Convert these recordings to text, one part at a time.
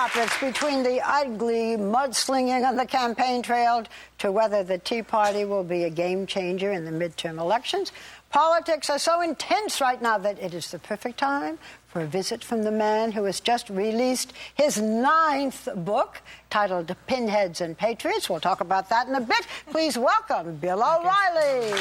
topics, between the ugly mudslinging on the campaign trail to whether the Tea Party will be a game changer in the midterm elections. Politics are so intense right now that it is the perfect time for a visit from the man who has just released his 9th book titled Pinheads and Patriots. We'll talk about that in a bit. Please welcome Bill O'Reilly.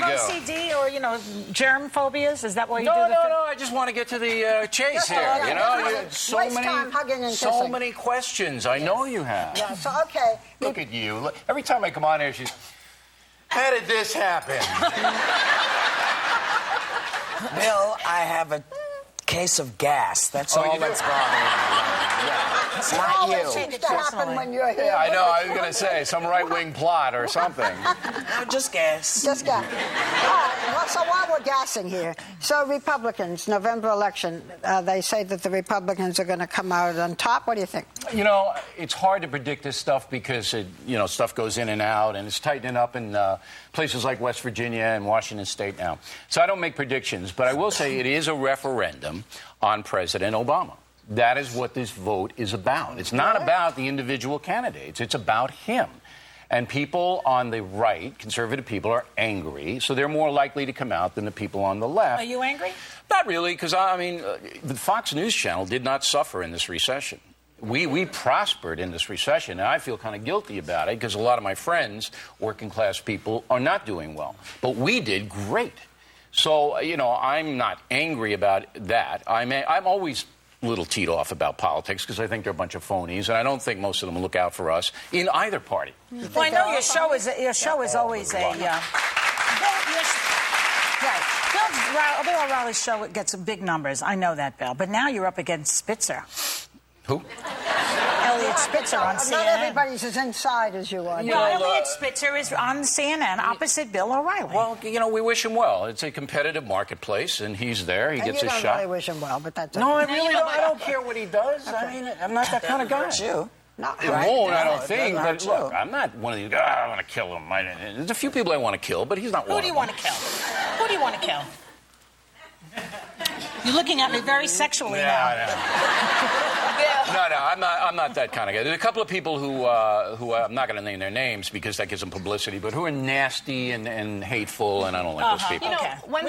OCD or, germ phobias? Is that why you do No, I just want to get to the chase here. So many questions. I know you have. Yeah, so, okay. Look at you. Every time I come on here, she's... How did this happen? Bill, I have a case of gas. That's all that's bothering me. Yeah. It's not you. That seems to happen when you're here. Yeah, I know. I was going to say some right-wing plot or something. No, just gas. Just gas. All right. Well, so while we're gassing here, so Republicans, November election, they say that the Republicans are going to come out on top. What do you think? It's hard to predict this stuff because, stuff goes in and out, and it's tightening up in places like West Virginia and Washington State now. So I don't make predictions, but I will say it is a referendum on President Obama. That is what this vote is about. It's not about the individual candidates. It's about him. And people on the right, conservative people, are angry, so they're more likely to come out than the people on the left. Are you angry? Not really, because, the Fox News Channel did not suffer in this recession. We prospered in this recession, and I feel kind of guilty about it because a lot of my friends, working-class people, are not doing well. But we did great. So, I'm not angry about that. I'm always a little teed off about politics because I think they're a bunch of phonies, and I don't think most of them look out for us in either party. Well, I know your show is always a... Bill O'Reilly's show gets big numbers. I know that, Bill. But now you're up against Spitzer. Who? Elliot Spitzer on CNN. Not everybody's as inside as you are. Elliot Spitzer is on CNN opposite Bill O'Reilly. Well, we wish him well. It's a competitive marketplace, and he's there. He gets his shot. You don't really wish him well, but that's... No, I really don't. I don't care what he does. Okay. I'm not that kind of guy. You. No, it won't, I don't think. But look, I'm not one of these guys, I want to kill him. There's a few people I want to kill, but he's not one of them. Who do you want to kill? Who do you want to kill? You're looking at me very sexually now. No, I'm not that kind of guy. There's a couple of people who I'm not going to name their names because that gives them publicity, but who are nasty and hateful, and I don't like those people. One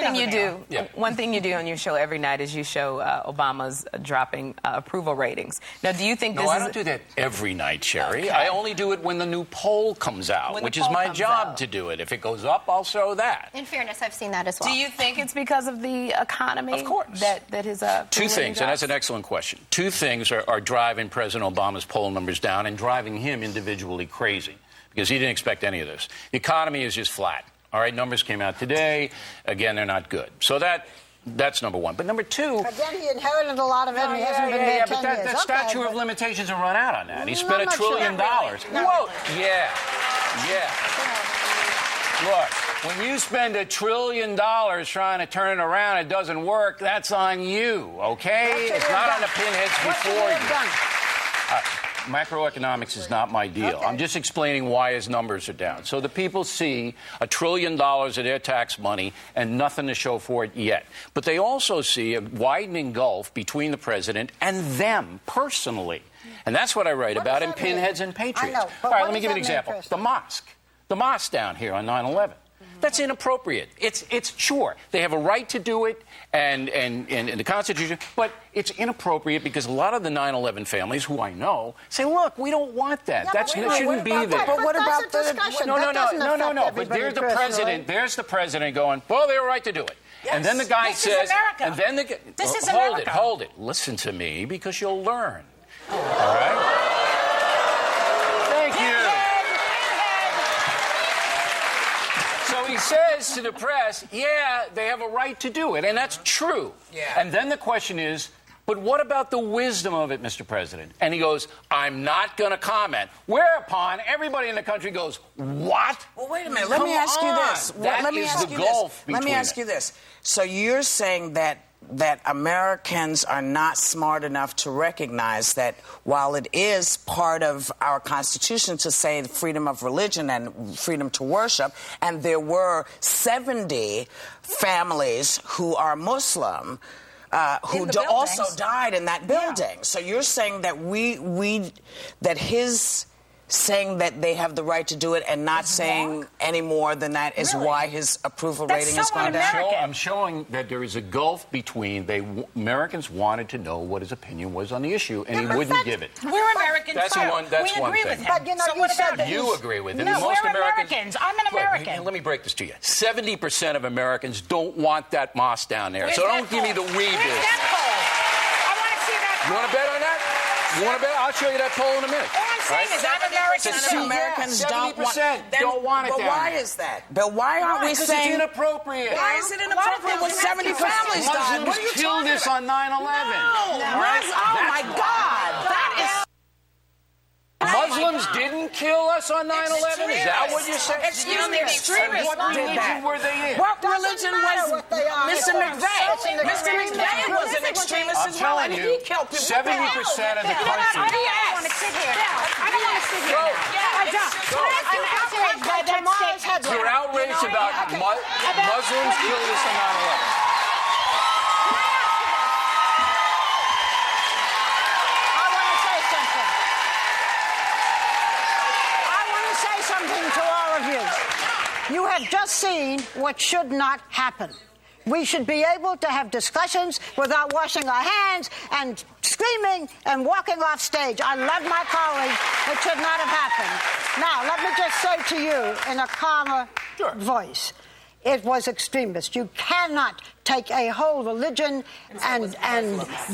thing you do on your show every night is you show Obama's dropping approval ratings. Now, do you think this is... No, I don't do that every night, Sherry. Okay. I only do it when the new poll comes out, which is my job to do it. If it goes up, I'll show that. In fairness, I've seen that as well. Do you think it's because of the economy? Of course. That is Two things, and that's an excellent question. Two things are driving President Obama's poll numbers down and driving him individually crazy because he didn't expect any of this. The economy is just flat. All right, numbers came out today. Again, they're not good. So that's number one. But number two... Again, he inherited a lot of it and he hasn't been there 10 but years. That statute of limitations will run out on that. He spent $1 trillion. No. Whoa! Yeah. Look, when you spend $1 trillion trying to turn it around, it doesn't work, that's on you, okay? It's not on the pinheads before you. Macroeconomics is not my deal. Okay. I'm just explaining why his numbers are down. So the people see $1 trillion of their tax money and nothing to show for it yet. But they also see a widening gulf between the president and them personally. And that's what I write about in Pinheads and Patriots. I know, all right, let me give you an example. The mosque down here on 9/11. That's inappropriate. It's sure they have a right to do it and the Constitution, but it's inappropropriate because a lot of the 9/11 families, who I know, say, "Look, we don't want that. That shouldn't be there." But what about the discussion? No. But there's the president. There's the president going, "Well, they have a right to do it." Yes. And then the guy says, and then this is America. Hold it. Listen to me because you'll learn. All right. Thank you. So he says to the press, yeah, they have a right to do it, and that's true. Yeah. And then the question is, but what about the wisdom of it, Mr. President? And he goes, I'm not going to comment. Whereupon everybody in the country goes, what? Well, wait a minute. Let me ask you this. Let me ask you this. So you're saying that that Americans are not smart enough to recognize that while it is part of our Constitution to say freedom of religion and freedom to worship, and there were 70 families who are Muslim who also died in that building. So you're saying that that his saying that they have the right to do it and not saying any more than that is why his approval rating has gone down? I'm showing that there is a gulf between Americans wanted to know what his opinion was on the issue, and he wouldn't give it. We're Americans. That's one thing. But you know, so what about it? You agree with it. No, Most we're Americans. I'm an American. Look, let me break this to you. 70% of Americans don't want that mosque down there. Where's so don't give me the Where's business. that poll? I want to see that poll. You want to bet on that? You want to bet? I'll show you that poll in a minute. All I'm saying is I'm American. Americans don't want 70% don't want it But down why there. is that? But why aren't we Because saying... it's inappropriate. Why is it inappropriate when 70 families died? Muslims killed us on 9/11. Oh, my God. That is... Muslims didn't kill us on 9/11? Is that what you're saying? Excuse me, extremists What religion were they in? What religion was Mr. McVeigh? Mr. McVeigh was an extremist as well, and he killed people. 70% of the country. I don't want to sit here. I don't want to sit here. I don't. I'm outraged by that statement. You're outraged about Muslims killed us on 9/11. You have just seen what should not happen. We should be able to have discussions without washing our hands and screaming and walking off stage. I love my colleagues. It should not have happened. Now, let me just say to you in a calmer voice, it was extremist. You cannot take a whole religion and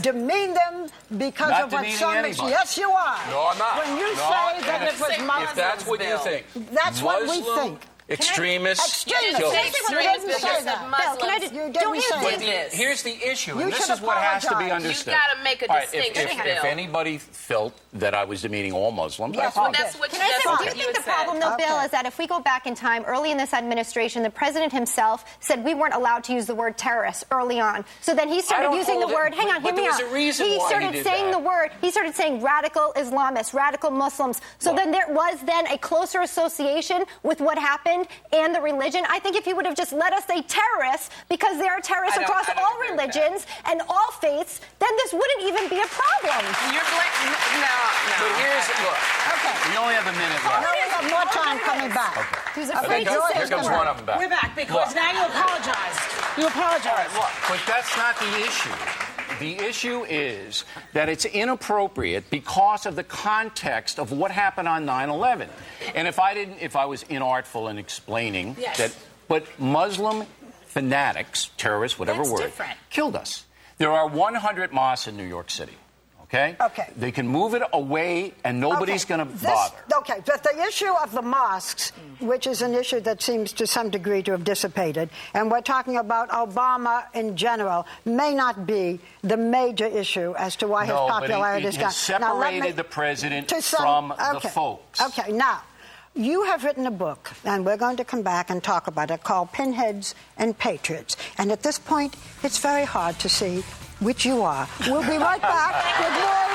demean them because Not of what demeaning some... anybody. Yes, you are. No, I'm not. When you No, say that and it was Muslims. If that's what you think. That's what we think. Extremists. Extremists. Kill. You didn't say that. Muslims. Don't you say say this. Here's the issue, You and this should is what has to be apologize. understood. You've got to make a All right, distinction, if anybody felt that I was demeaning all Muslims, Yes, I well, apologize. That's what Can I say, do you you think the said. problem, though, Bill, is that if we go back in time, early in this administration, the president himself said we weren't allowed to use the word terrorist early on. So then he started don't using the hold it, word, hang on, but hear me there out. was a reason He why he started did saying that. the word, he started saying radical Islamists, radical Muslims. So then there was then a closer association with what happened and the religion. I think if he would have just let us say terrorists, because there are terrorists across all religions and all faiths, then this wouldn't even be a problem. You're no. But here's, look, Okay. we only have a minute left. No, we have more time coming back. He's I afraid think to here say comes the one word. of them back. We're back because now you apologize. You apologize. But that's not the issue. The issue is that it's inappropriate because of the context of what happened on 9/11. And if I was inartful in explaining that, but Muslim fanatics, terrorists, whatever That's word, different. killed us. There are 100 mosques in New York City. Okay? Okay. They can move it away and nobody's going to bother. Okay, but the issue of the mosques, which is an issue that seems to some degree to have dissipated, and we're talking about Obama in general, may not be the major issue as to why his popularity but is he gone. separated the president to from the okay. folks. Okay, now, you have written a book, and we're going to come back and talk about it, called Pinheads and Patriots. And at this point, it's very hard to see which you are. We'll be right back with more